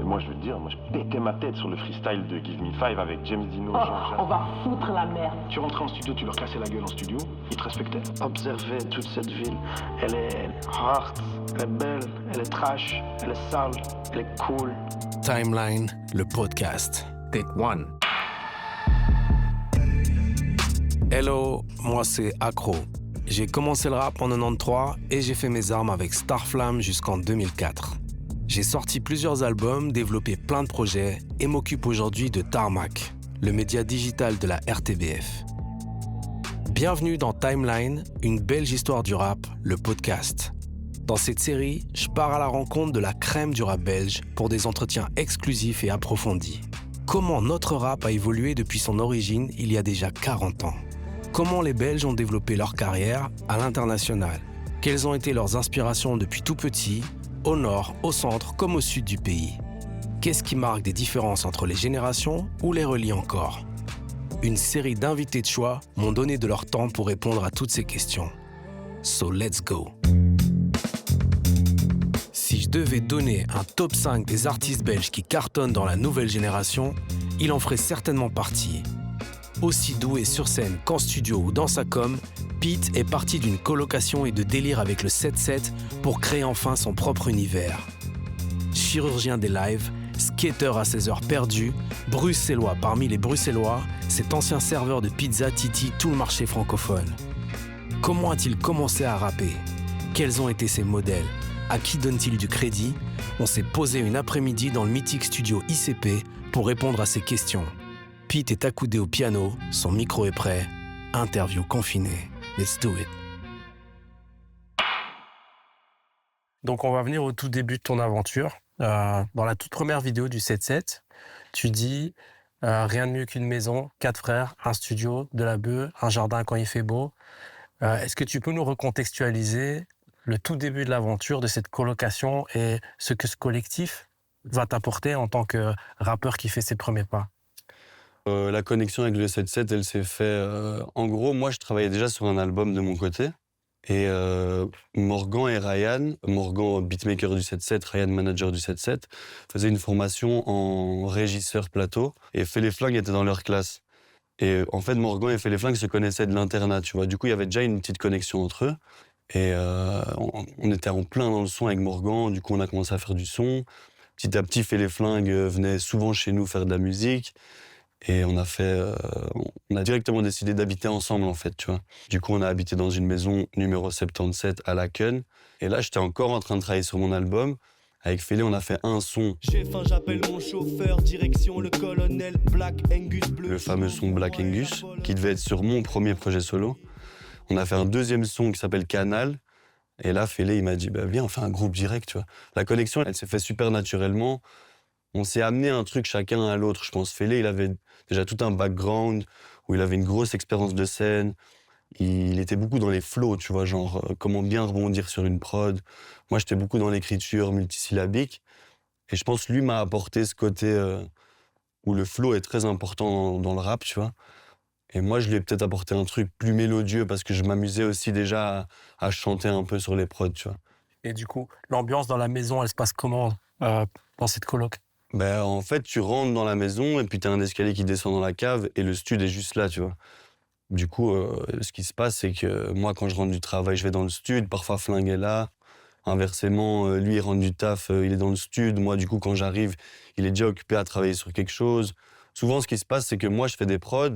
moi je veux te dire, moi je pétais ma tête sur le freestyle de Give Me Five avec James Dino, Oh, Jean-Jacques. on va foutre la merde. Tu rentrais en studio, tu leur cassais la gueule en studio, ils te respectaient. Observer toute cette ville, elle est hard, elle est belle, elle est trash, elle est sale, elle est cool. Timeline, le podcast. Take one. Hello, moi c'est Accro. J'ai commencé le rap en 93 et j'ai fait mes armes avec Starflame jusqu'en 2004. J'ai sorti plusieurs albums, développé plein de projets et m'occupe aujourd'hui de Tarmac, le média digital de la RTBF. Bienvenue dans Timeline, une belge histoire du rap, le podcast. Dans cette série, je pars à la rencontre de la crème du rap belge pour des entretiens exclusifs et approfondis. Comment notre rap a évolué depuis son origine il y a déjà 40 ans? Comment les Belges ont développé leur carrière à l'international? Quelles ont été leurs inspirations depuis tout petit, au nord, au centre comme au sud du pays? Qu'est-ce qui marque des différences entre les générations ou les relie encore? Une série d'invités de choix m'ont donné de leur temps pour répondre à toutes ces questions. So let's go! Si je devais donner un top 5 des artistes belges qui cartonnent dans la nouvelle génération, il en ferait certainement partie. Aussi doué sur scène qu'en studio ou dans sa com, Pete est parti d'une colocation et de délire avec le 7-7 pour créer enfin son propre univers. Chirurgien des lives, skater à ses heures perdues, bruxellois parmi les bruxellois, cet ancien serveur de pizza titille tout le marché francophone. Comment a-t-il commencé à rapper? Quels ont été ses modèles? À qui donne-t-il du crédit? On s'est posé une après-midi dans le mythique studio ICP pour répondre à ces questions. Pete est accoudé au piano, son micro est prêt. Interview confinée. Let's do it. Donc on va venir au tout début de ton aventure. Dans la toute première vidéo du 7-7, tu dis rien de mieux qu'une maison, 4 frères, un studio, de la bœuf, un jardin quand il fait beau. Est-ce que tu peux nous recontextualiser le tout début de l'aventure de cette colocation et ce que ce collectif va t'apporter en tant que rappeur qui fait ses premiers pas? La connexion avec le 7-7, elle s'est fait... en gros, moi, je travaillais déjà sur un album de mon côté. Et Morgan et Ryan, Morgan beatmaker du 7-7, Ryan manager du 7-7, faisaient une formation en régisseur plateau. Et Fait les Flingues était dans leur classe. Et en fait, Morgan et Fait les Flingues se connaissaient de l'internat, tu vois. Du coup, il y avait déjà une petite connexion entre eux. Et on était en plein dans le son avec Morgan. Du coup, on a commencé à faire du son. Petit à petit, Fait les Flingues venait souvent chez nous faire de la musique. Et on a directement décidé d'habiter ensemble, en fait, tu vois. Du coup, on a habité dans une maison numéro 77 à Laken. Et là, j'étais encore en train de travailler sur mon album. Avec Félé, on a fait un son. J'ai faim, j'appelle mon chauffeur, direction le colonel Black Angus Bleu. Le fameux son Black Angus, qui devait être sur mon premier projet solo. On a fait un deuxième son qui s'appelle Canal. Et là, Félé, il m'a dit, viens, on fait un groupe direct, tu vois. La connexion, elle s'est faite super naturellement. On s'est amené un truc chacun à l'autre. Je pense Félé, il avait déjà tout un background où il avait une grosse expérience de scène. Il était beaucoup dans les flows, tu vois, genre comment bien rebondir sur une prod. Moi, j'étais beaucoup dans l'écriture multisyllabique. Et je pense lui m'a apporté ce côté où le flow est très important dans le rap, tu vois. Et moi, je lui ai peut-être apporté un truc plus mélodieux parce que je m'amusais aussi déjà à chanter un peu sur les prods, tu vois. Et du coup, l'ambiance dans la maison, elle se passe comment dans cette coloc? En fait, tu rentres dans la maison et puis t'as un escalier qui descend dans la cave et le stud est juste là, tu vois. Du coup, ce qui se passe, c'est que moi, quand je rentre du travail, je vais dans le stud, parfois Flingue est là. Inversement, lui, il rentre du taf, il est dans le stud. Moi, du coup, quand j'arrive, il est déjà occupé à travailler sur quelque chose. Souvent, ce qui se passe, c'est que moi, je fais des prods,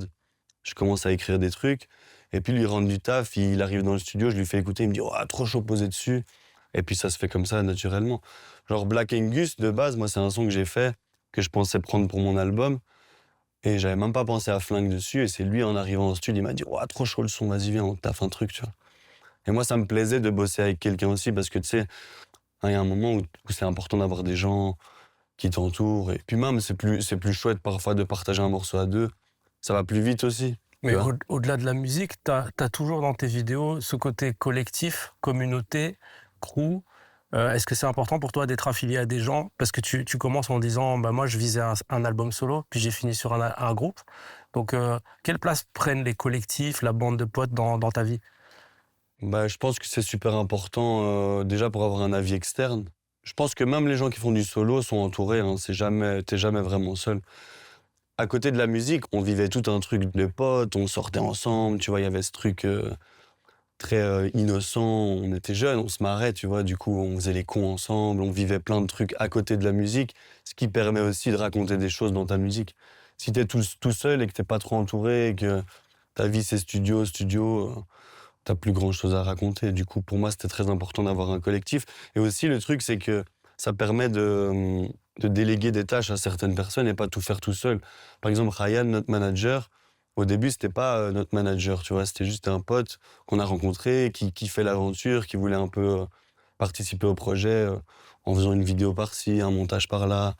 je commence à écrire des trucs, et puis lui, il rentre du taf, il arrive dans le studio, je lui fais écouter, il me dit « Oh, trop chaud, posé dessus ». Et puis ça se fait comme ça, naturellement. Genre Black Angus, de base, moi, c'est un son que j'ai fait, que je pensais prendre pour mon album. Et j'avais même pas pensé à Flingue dessus. Et c'est lui, en arrivant au studio, il m'a dit « Oh, trop chaud le son, vas-y, viens, on taffe un truc, tu vois. » Et moi, ça me plaisait de bosser avec quelqu'un aussi, parce que, tu sais, il y a un moment où c'est important d'avoir des gens qui t'entourent. Et puis même, c'est plus chouette parfois de partager un morceau à deux. Ça va plus vite aussi. Mais au-delà de la musique, t'as toujours dans tes vidéos ce côté collectif, communauté, crew. Est-ce que c'est important pour toi d'être affilié à des gens? Parce que tu commences en disant moi je visais un album solo, puis j'ai fini sur un groupe. Donc quelle place prennent les collectifs, la bande de potes dans ta vie? Je pense que c'est super important déjà pour avoir un avis externe. Je pense que même les gens qui font du solo sont entourés, hein, t'es jamais vraiment seul. À côté de la musique, on vivait tout un truc de potes, on sortait ensemble, tu vois, il y avait ce truc très innocent, on était jeunes, on se marrait, tu vois, du coup on faisait les cons ensemble, on vivait plein de trucs à côté de la musique, ce qui permet aussi de raconter des choses dans ta musique. Si t'es tout seul et que t'es pas trop entouré, et que ta vie c'est studio, t'as plus grand chose à raconter. Du coup, pour moi, c'était très important d'avoir un collectif. Et aussi, le truc, c'est que ça permet de déléguer des tâches à certaines personnes et pas tout faire tout seul. Par exemple, Ryan, notre manager, au début, c'était pas notre manager, tu vois, c'était juste un pote qu'on a rencontré, qui fait l'aventure, qui voulait un peu participer au projet en faisant une vidéo par-ci, un montage par-là.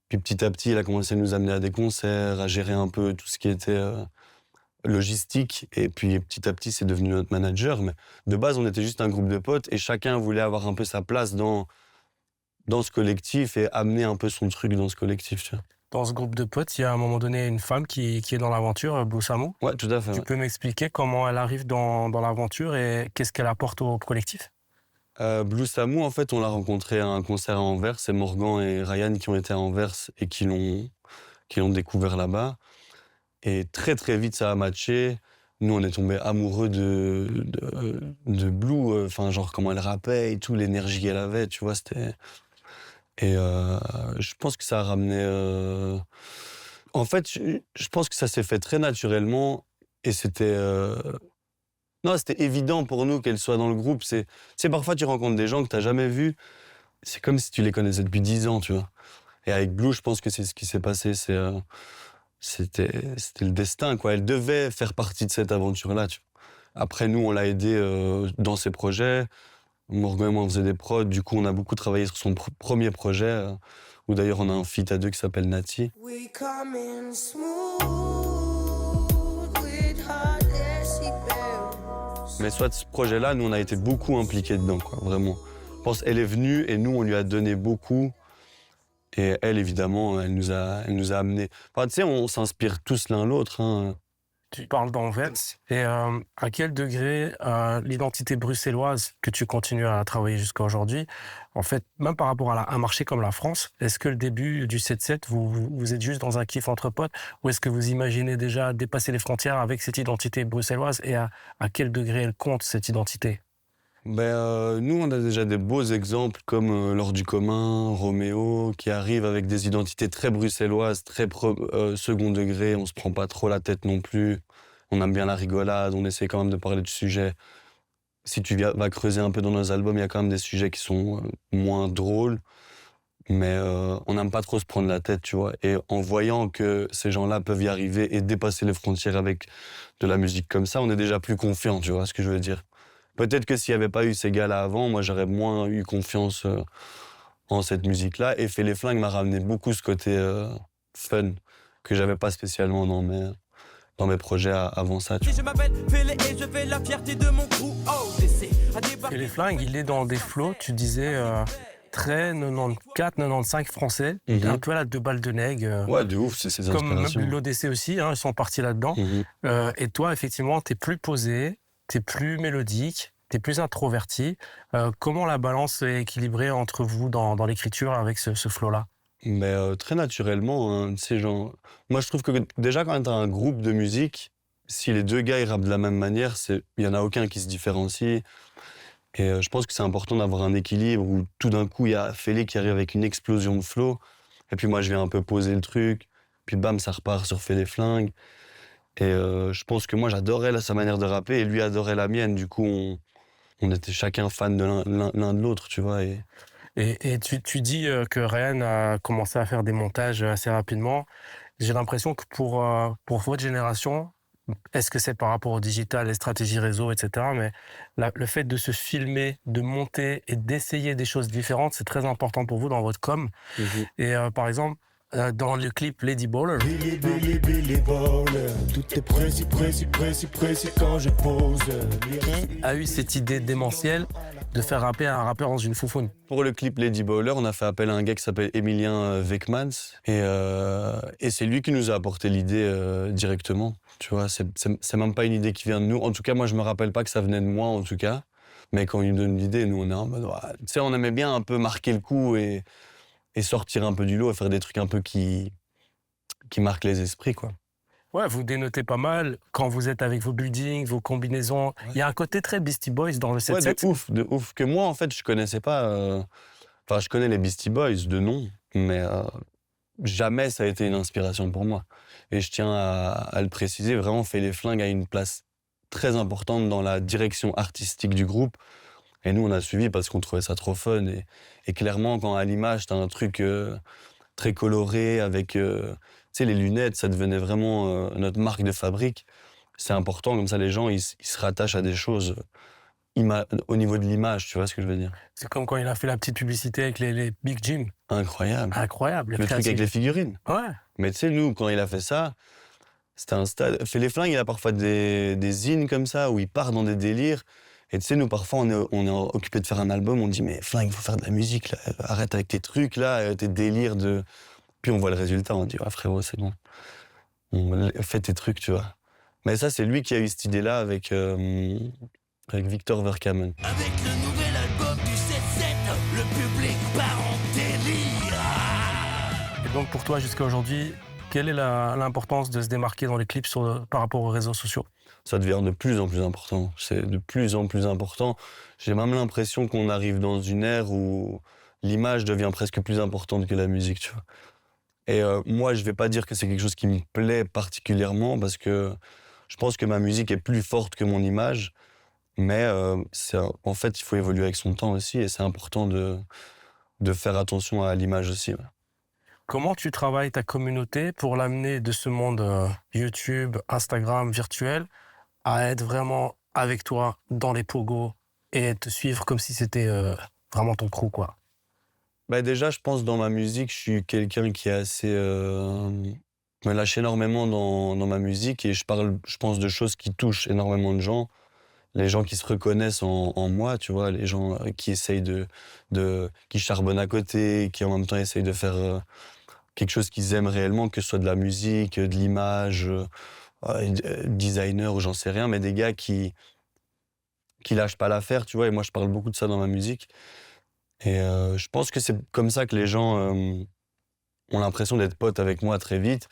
Puis petit à petit, il a commencé à nous amener à des concerts, à gérer un peu tout ce qui était logistique. Et puis petit à petit, c'est devenu notre manager. Mais de base, on était juste un groupe de potes et chacun voulait avoir un peu sa place dans ce collectif et amener un peu son truc dans ce collectif, tu vois. Dans ce groupe de potes, il y a à un moment donné une femme qui est dans l'aventure, Blue Samu. Ouais, tout à fait. Tu peux m'expliquer comment elle arrive dans l'aventure et qu'est-ce qu'elle apporte au collectif? Blue Samu, en fait, on l'a rencontré à un concert à Anvers. C'est Morgan et Ryan qui ont été à Anvers et qui l'ont découvert là-bas. Et très, très vite, ça a matché. Nous, on est tombés amoureux de Blue. Enfin, genre, comment elle rappait et tout, l'énergie qu'elle avait, tu vois, c'était... Et je pense que ça a ramené... En fait, je pense que ça s'est fait très naturellement et c'était... Non, c'était évident pour nous qu'elle soit dans le groupe. C'est parfois, tu rencontres des gens que tu n'as jamais vus. C'est comme si tu les connaissais depuis 10 ans, tu vois. Et avec Blue, je pense que c'est ce qui s'est passé. C'était le destin, quoi. Elle devait faire partie de cette aventure-là, tu vois. Après, nous, on l'a aidée dans ses projets. Morgan et moi, on faisait des prods. Du coup, on a beaucoup travaillé sur son premier projet, où d'ailleurs, on a un feat à deux qui s'appelle Nati. Mais soit ce projet-là, nous, on a été beaucoup impliqués dedans, quoi, vraiment. Je pense qu'elle est venue et nous, on lui a donné beaucoup. Et elle, évidemment, elle nous a amenés. Enfin, tu sais, on s'inspire tous l'un l'autre, hein. Tu parles d'Anvers. Et à quel degré l'identité bruxelloise que tu continues à travailler jusqu'à aujourd'hui, en fait, même par rapport à un marché comme la France, est-ce que le début du 7-7, vous êtes juste dans un kiff entre potes, ou est-ce que vous imaginez déjà dépasser les frontières avec cette identité bruxelloise, et à quel degré elle compte, cette identité? Nous, on a déjà des beaux exemples comme L'Or du commun, Roméo, qui arrivent avec des identités très bruxelloises, très second degré. On se prend pas trop la tête non plus. On aime bien la rigolade, on essaie quand même de parler de sujets. Si tu vas creuser un peu dans nos albums, il y a quand même des sujets qui sont moins drôles. Mais on n'aime pas trop se prendre la tête, tu vois. Et en voyant que ces gens-là peuvent y arriver et dépasser les frontières avec de la musique comme ça, on est déjà plus confiant, tu vois ce que je veux dire. Peut-être que s'il n'y avait pas eu ces gars-là avant, moi, j'aurais moins eu confiance en cette musique-là. Et Fais les Flingues m'a ramené beaucoup ce côté fun que j'avais pas spécialement dans mes projets avant ça. Je m'appelle Félé et je fais la fierté de mon crew. Fais les Flingues, il est dans des flows, tu disais, très 94-95 français, un peu à la 2 balles de nègre. Ouais, de ouf, c'est ses comme inspirations. même l'ODC aussi, hein, ils sont partis là-dedans. Et toi, effectivement, t'es plus posé, t'es plus mélodique, t'es plus introverti. Comment la balance est équilibrée entre vous dans l'écriture avec ce flow-là? Mais très naturellement, hein, tu sais, genre... Moi, je trouve que déjà, quand t'as un groupe de musique, si les deux gars ils rappent de la même manière, il y en a aucun qui se différencie. Et je pense que c'est important d'avoir un équilibre où tout d'un coup, il y a Félix qui arrive avec une explosion de flow. Et puis moi, je viens un peu poser le truc. Puis bam, ça repart sur Fais les Flingues. Et je pense que moi, j'adorais sa manière de rapper et lui adorait la mienne. Du coup, on était chacun fan de l'un de l'autre, tu vois. Et tu dis que Ryan a commencé à faire des montages assez rapidement. J'ai l'impression que pour votre génération, est-ce que c'est par rapport au digital, les stratégies réseau, etc. Mais le fait de se filmer, de monter et d'essayer des choses différentes, c'est très important pour vous dans votre com. Et par exemple, dans le clip Lady Baller, tout est précis quand je pose. Qui a eu cette idée démentielle de faire rapper un rappeur dans une foufoune? Pour le clip Lady Baller, on a fait appel à un gars qui s'appelle Emilien Weckmans. Et c'est lui qui nous a apporté l'idée directement. Tu vois, c'est même pas une idée qui vient de nous. En tout cas, moi, je me rappelle pas que ça venait de moi, en tout cas. Mais quand il nous donne l'idée, nous, on est en mode... ouais. Tu sais, on aimait bien un peu marquer le coup et sortir un peu du lot et faire des trucs un peu qui marquent les esprits, quoi. Ouais, vous dénotez pas mal quand vous êtes avec vos buildings, vos combinaisons. Il y a un côté très Beastie Boys dans le 7-7. Ouais, de ouf. Que moi, en fait, je connaissais pas... Enfin, je connais les Beastie Boys de nom, mais jamais ça a été une inspiration pour moi. Et je tiens à le préciser, vraiment, Fait les Flingues a une place très importante dans la direction artistique du groupe. Et nous, on a suivi parce qu'on trouvait ça trop fun. Et clairement, quand à l'image, t'as un truc très coloré avec... tu sais, les lunettes, ça devenait vraiment notre marque de fabrique. C'est important, comme ça, les gens, ils se rattachent à des choses au niveau de l'image, tu vois ce que je veux dire? C'est comme quand il a fait la petite publicité avec les Big Jim. Incroyable. Incroyable. Le truc avec les figurines. Ouais. Mais tu sais, nous, quand il a fait ça, c'était un stade... Fait les Flingues, il a parfois des zines comme ça, où il part dans des délires. Et tu sais, nous, parfois, on est occupé de faire un album, on dit « Mais Flingue, il faut faire de la musique, là. Arrête avec tes trucs, là, tes délires de... » Puis on voit le résultat, on dit « Ouais, frérot, c'est bon. Fais tes trucs, tu vois. » Mais ça, c'est lui qui a eu cette idée-là avec Victor Verkamen. Avec le nouvel album du 7-7, le public part en délire. Et donc, pour toi, jusqu'à aujourd'hui, quelle est l'importance de se démarquer dans les clips par rapport aux réseaux sociaux? Ça devient de plus en plus important. C'est de plus en plus important. J'ai même l'impression qu'on arrive dans une ère où l'image devient presque plus importante que la musique, tu vois. Et moi, je vais pas dire que c'est quelque chose qui me plaît particulièrement parce que je pense que ma musique est plus forte que mon image. Mais en fait, il faut évoluer avec son temps aussi et c'est important de faire attention à l'image aussi. Ouais. Comment tu travailles ta communauté pour l'amener de ce monde YouTube, Instagram, virtuel, à être vraiment avec toi dans les pogos et te suivre comme si c'était vraiment ton crew, quoi? Bah déjà, je pense dans ma musique, je suis quelqu'un qui est assez... me lâche énormément dans ma musique et je parle, je pense, de choses qui touchent énormément de gens. Les gens qui se reconnaissent en moi, tu vois, les gens qui essayent qui charbonnent à côté, qui en même temps essayent de faire quelque chose qu'ils aiment réellement, que ce soit de la musique, de l'image, designer ou j'en sais rien, mais des gars qui lâchent pas l'affaire, tu vois, et moi je parle beaucoup de ça dans ma musique. Et je pense que c'est comme ça que les gens ont l'impression d'être potes avec moi très vite.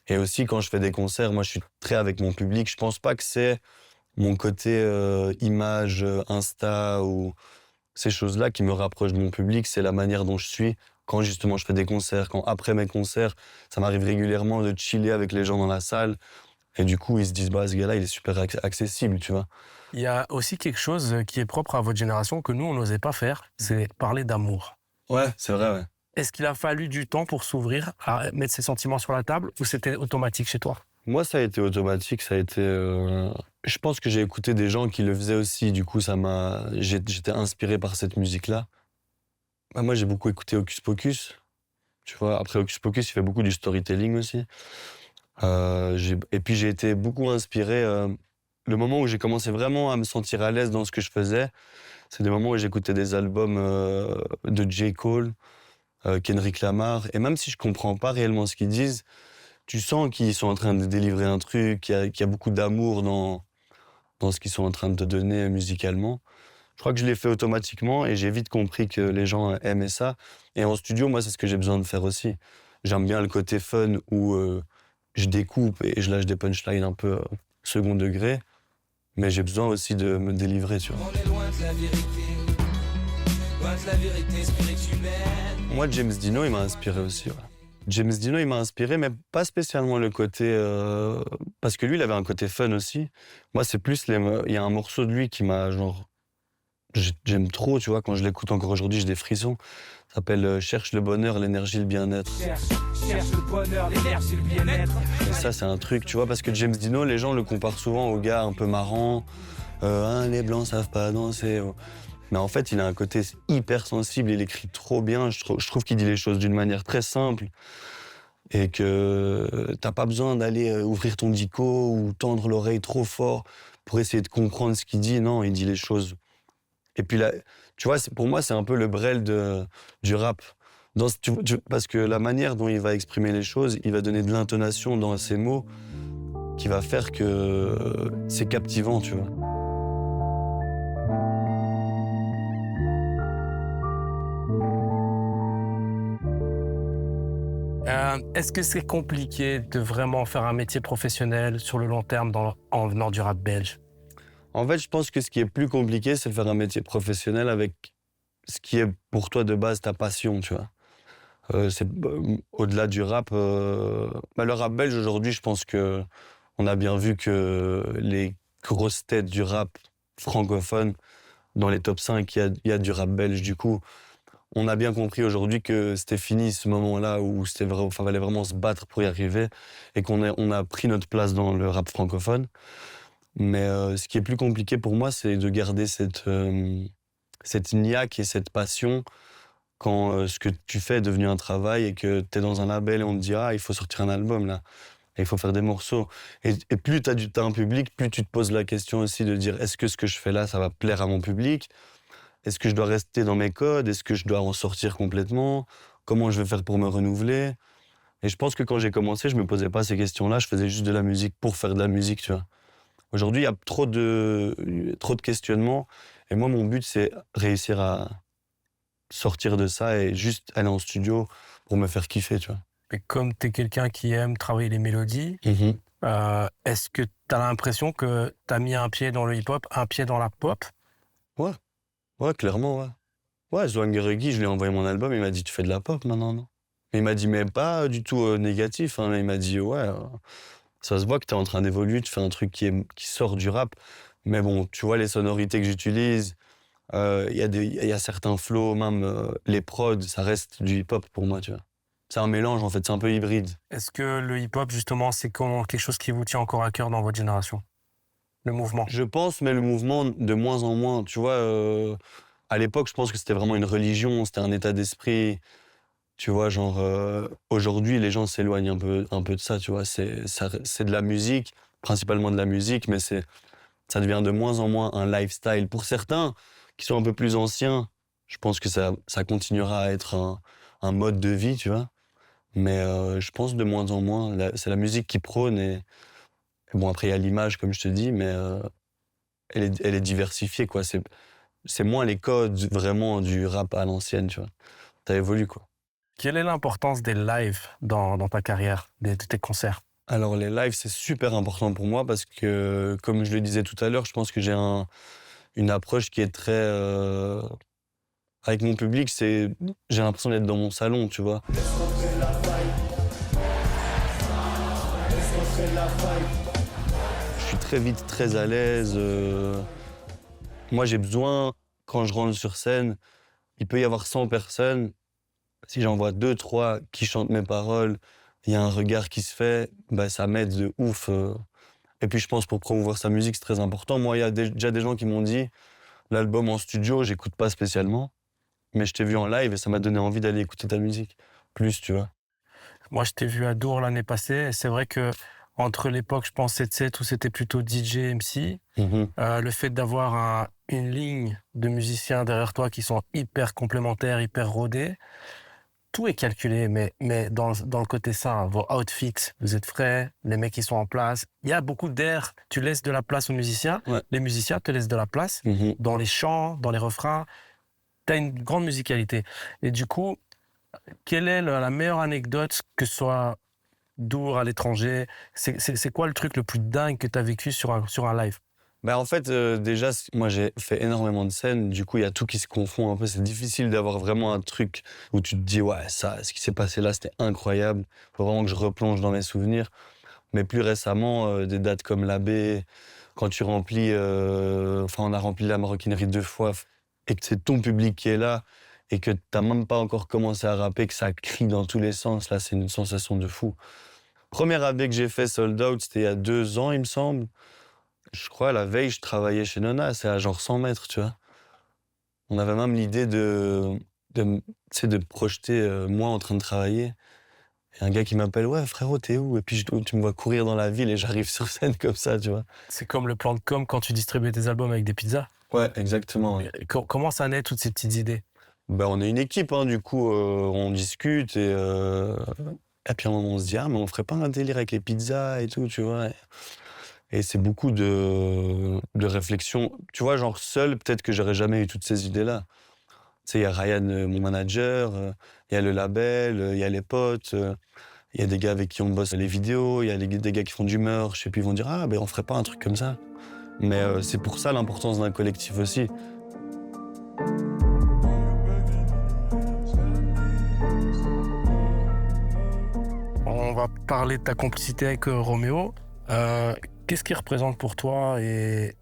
Et aussi quand je fais des concerts, moi je suis très avec mon public, je pense pas que c'est mon côté image, Insta ou ces choses-là qui me rapprochent de mon public, c'est la manière dont je suis. Quand justement je fais des concerts, quand après mes concerts, ça m'arrive régulièrement de chiller avec les gens dans la salle. Et du coup, ils se disent, bah, ce gars-là, il est super accessible, tu vois. Il y a aussi quelque chose qui est propre à votre génération que nous, on n'osait pas faire, c'est parler d'amour. Ouais, c'est vrai, ouais. Est-ce qu'il a fallu du temps pour s'ouvrir, à mettre ses sentiments sur la table, ou c'était automatique chez toi? Moi, ça a été automatique, ça a été... Je pense que j'ai écouté des gens qui le faisaient aussi, du coup, j'étais inspiré par cette musique-là. Bah, moi, j'ai beaucoup écouté Hocus Pocus, tu vois. Après Hocus Pocus, il fait beaucoup du storytelling aussi. Et puis, j'ai été beaucoup inspiré... Le moment où j'ai commencé vraiment à me sentir à l'aise dans ce que je faisais, c'est des moments où j'écoutais des albums de J. Cole, Kendrick Lamar, et même si je comprends pas réellement ce qu'ils disent, tu sens qu'ils sont en train de délivrer un truc, qu'il y a beaucoup d'amour dans ce qu'ils sont en train de te donner musicalement. Je crois que je l'ai fait automatiquement et j'ai vite compris que les gens aimaient ça. Et en studio, moi, c'est ce que j'ai besoin de faire aussi. J'aime bien le côté fun où je découpe et je lâche des punchlines un peu second degré, mais j'ai besoin aussi de me délivrer, tu vois. On est loin de la vérité spirituelle. Moi, James Dino, il m'a inspiré aussi, ouais. James Dino, il m'a inspiré, mais pas spécialement le côté... parce que lui, il avait un côté fun aussi. Moi, c'est plus... Il y a un morceau de lui qui m'a, genre... J'aime trop, tu vois, quand je l'écoute encore aujourd'hui, j'ai des frissons. Ça s'appelle « Cherche le bonheur, l'énergie, le bien-être ». Cherche le bonheur, l'énergie, le bien-être. Et ça, c'est un truc, tu vois, parce que James Dino, les gens le comparent souvent au gars un peu marrant. Les blancs savent pas danser. Mais en fait, il a un côté hyper sensible, il écrit trop bien. Je trouve qu'il dit les choses d'une manière très simple. Et que t'as pas besoin d'aller ouvrir ton dico ou tendre l'oreille trop fort pour essayer de comprendre ce qu'il dit. Non, il dit les choses. Et puis là, tu vois, pour moi, c'est un peu le Brel du rap. Parce que la manière dont il va exprimer les choses, il va donner de l'intonation dans ses mots qui va faire que c'est captivant, tu vois. Est-ce que c'est compliqué de vraiment faire un métier professionnel sur le long terme en venant du rap belge? En fait, je pense que ce qui est plus compliqué, c'est de faire un métier professionnel avec ce qui est pour toi de base ta passion, tu vois. Au-delà du rap. Le rap belge aujourd'hui, je pense que on a bien vu que les grosses têtes du rap francophone, dans les top 5, il y a du rap belge. Du coup, on a bien compris aujourd'hui que c'était fini ce moment-là où fallait vraiment se battre pour y arriver et on a pris notre place dans le rap francophone. Mais ce qui est plus compliqué pour moi, c'est de garder cette niaque et cette passion quand ce que tu fais est devenu un travail et que tu es dans un label et on te dit « Ah, il faut sortir un album, là. Et il faut faire des morceaux. » Et plus tu as un public, plus tu te poses la question aussi de dire « Est-ce que ce que je fais là, ça va plaire à mon public ? Est-ce que je dois rester dans mes codes ? Est-ce que je dois en sortir complètement ? Comment je vais faire pour me renouveler ?» Et je pense que quand j'ai commencé, je me posais pas ces questions-là. Je faisais juste de la musique pour faire de la musique, tu vois. Aujourd'hui, il y a trop de questionnements. Et moi, mon but, c'est réussir à sortir de ça et juste aller en studio pour me faire kiffer, tu vois. Et comme tu es quelqu'un qui aime travailler les mélodies, est-ce que tu as l'impression que tu as mis un pied dans le hip-hop, un pied dans la pop? Ouais, clairement, ouais. Ouais, Zwangeregi, je lui ai envoyé mon album, il m'a dit « Tu fais de la pop maintenant, non ?» Il m'a dit, mais pas du tout négatif, hein. Il m'a dit « Ouais, ça se voit que tu es en train d'évoluer, tu fais un truc qui sort du rap. Mais bon, tu vois les sonorités que j'utilise, il y a certains flows, même les prods, ça reste du hip-hop pour moi, tu vois. C'est un mélange, en fait, c'est un peu hybride. Est-ce que le hip-hop, justement, c'est quelque chose qui vous tient encore à cœur dans votre génération? Le mouvement? Je pense, mais le mouvement, de moins en moins. Tu vois, à l'époque, je pense que c'était vraiment une religion, c'était un état d'esprit. Tu vois, genre, aujourd'hui, les gens s'éloignent un peu de ça, tu vois. C'est de la musique, principalement de la musique, mais ça devient de moins en moins un lifestyle. Pour certains qui sont un peu plus anciens, je pense que ça continuera à être un mode de vie, tu vois. Mais je pense de moins en moins, c'est la musique qui prône. Et bon, après, il y a l'image, comme je te dis, mais elle est diversifiée, quoi. C'est moins les codes vraiment du rap à l'ancienne, tu vois. Ça évolue, quoi. Quelle est l'importance des lives dans ta carrière, de tes concerts? Alors, les lives, c'est super important pour moi parce que, comme je le disais tout à l'heure, je pense que j'ai une approche qui est très... Avec mon public, j'ai l'impression d'être dans mon salon, tu vois. Je suis très vite très à l'aise. Moi, j'ai besoin, quand je rentre sur scène, il peut y avoir 100 personnes. Si j'en vois 2, 3 qui chantent mes paroles, il y a un regard qui se fait, bah, ça m'aide de ouf. Et puis je pense pour promouvoir sa musique, c'est très important. Moi, il y a déjà des gens qui m'ont dit, l'album en studio, j'écoute pas spécialement, mais je t'ai vu en live et ça m'a donné envie d'aller écouter ta musique. Plus, tu vois. Moi, je t'ai vu à Dour l'année passée, et c'est vrai que entre l'époque, je pense, 7-7, où c'était plutôt DJ, MC, le fait d'avoir une ligne de musiciens derrière toi qui sont hyper complémentaires, hyper rodés, tout est calculé, mais dans le côté ça, vos outfits, vous êtes frais, les mecs qui sont en place, il y a beaucoup d'air, tu laisses de la place aux musiciens, Ouais. Les musiciens te laissent de la place, dans les chants, dans les refrains, tu as une grande musicalité. Et du coup, quelle est la meilleure anecdote, que ce soit Dour à l'étranger, c'est quoi le truc le plus dingue que tu as vécu sur un live? Bah en fait, déjà, moi j'ai fait énormément de scènes, du coup il y a tout qui se confond un peu. C'est difficile d'avoir vraiment un truc où tu te dis, ouais, ça, ce qui s'est passé là, c'était incroyable. Faut vraiment que je replonge dans mes souvenirs. Mais plus récemment, des dates comme l'Abbé, quand tu remplis, on a rempli la Maroquinerie 2 fois, et que c'est ton public qui est là, et que t'as même pas encore commencé à rapper, que ça crie dans tous les sens, là, c'est une sensation de fou. Première Abbé que j'ai fait sold out, c'était il y a 2 ans, il me semble. Je crois, la veille, je travaillais chez Nona, c'est à genre 100 mètres, tu vois. On avait même l'idée de projeter moi en train de travailler. Et un gars qui m'appelle, ouais, frérot, t'es où? Et puis tu me vois courir dans la ville et j'arrive sur scène comme ça, tu vois. C'est comme le plan de com quand tu distribuais tes albums avec des pizzas. Ouais, exactement. Ouais. Comment ça naît, toutes ces petites idées? Ben, on est une équipe, hein, du coup, on discute et puis à un moment, on se dit, ah, mais on ferait pas un délire avec les pizzas et tout, tu vois. Et c'est beaucoup de réflexion. Tu vois, genre seul, peut-être que j'aurais jamais eu toutes ces idées-là. sais, il y a Ryan, mon manager, il y a le label, il y a les potes, il y a des gars avec qui on bosse les vidéos, il y a des gars qui font du merch, et puis ils vont dire « Ah, ben on ferait pas un truc comme ça ». Mais c'est pour ça l'importance d'un collectif aussi. On va parler de ta complicité avec Roméo. Qu'est-ce qu'il représente pour toi et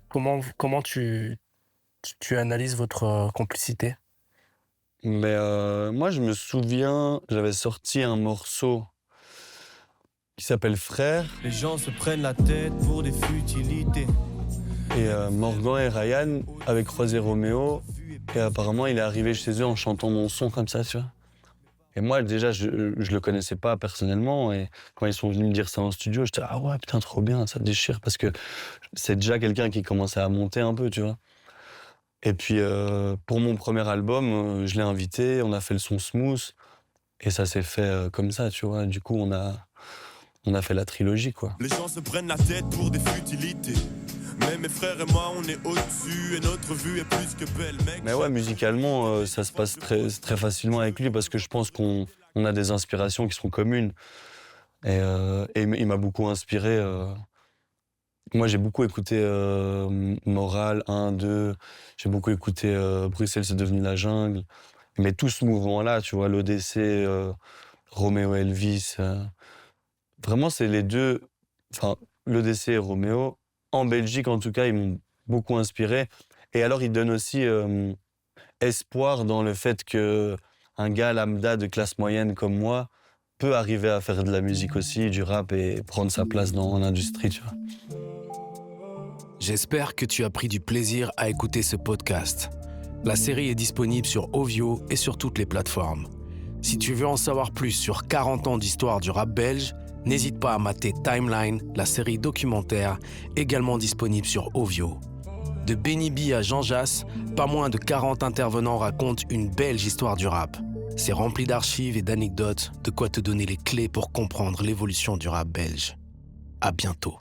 comment tu analyses votre complicité? Mais moi, je me souviens, j'avais sorti un morceau qui s'appelle Frère. Les gens se prennent la tête pour des futilités. Et Morgan et Ryan avaient croisé Roméo. Et apparemment, il est arrivé chez eux en chantant mon son comme ça, tu vois. Et moi, déjà, je le connaissais pas personnellement. Et quand ils sont venus me dire ça en studio, j'étais « Ah ouais, putain, trop bien, ça déchire ». Parce que c'est déjà quelqu'un qui commençait à monter un peu, tu vois. Et puis, pour mon premier album, je l'ai invité, on a fait le son Smooth. Et ça s'est fait comme ça, tu vois. Du coup, on a fait la trilogie, quoi. Les gens se prennent la tête pour des futilités. Mais mes frères et moi, on est au-dessus et notre vue est plus que belle, mec. Mais ouais, musicalement, ça se passe très facilement avec lui parce que je pense qu'on a des inspirations qui sont communes. Et il m'a beaucoup inspiré. Moi, j'ai beaucoup écouté Moral 1, 2. J'ai beaucoup écouté Bruxelles, c'est devenu la jungle. Mais tout ce mouvement-là, tu vois, l'Odyssée, Roméo Elvis. Vraiment, c'est les deux. Enfin, l'Odyssée et Roméo. En Belgique, en tout cas, ils m'ont beaucoup inspiré. Et alors, ils donnent aussi espoir dans le fait qu'un gars lambda de classe moyenne comme moi peut arriver à faire de la musique aussi, du rap, et prendre sa place dans l'industrie, tu vois. J'espère que tu as pris du plaisir à écouter ce podcast. La série est disponible sur Ovio et sur toutes les plateformes. Si tu veux en savoir plus sur 40 ans d'histoire du rap belge, n'hésite pas à mater Timeline, la série documentaire, également disponible sur Ovio. De Benny B à Jean Jass, pas moins de 40 intervenants racontent une belge histoire du rap. C'est rempli d'archives et d'anecdotes, de quoi te donner les clés pour comprendre l'évolution du rap belge. À bientôt.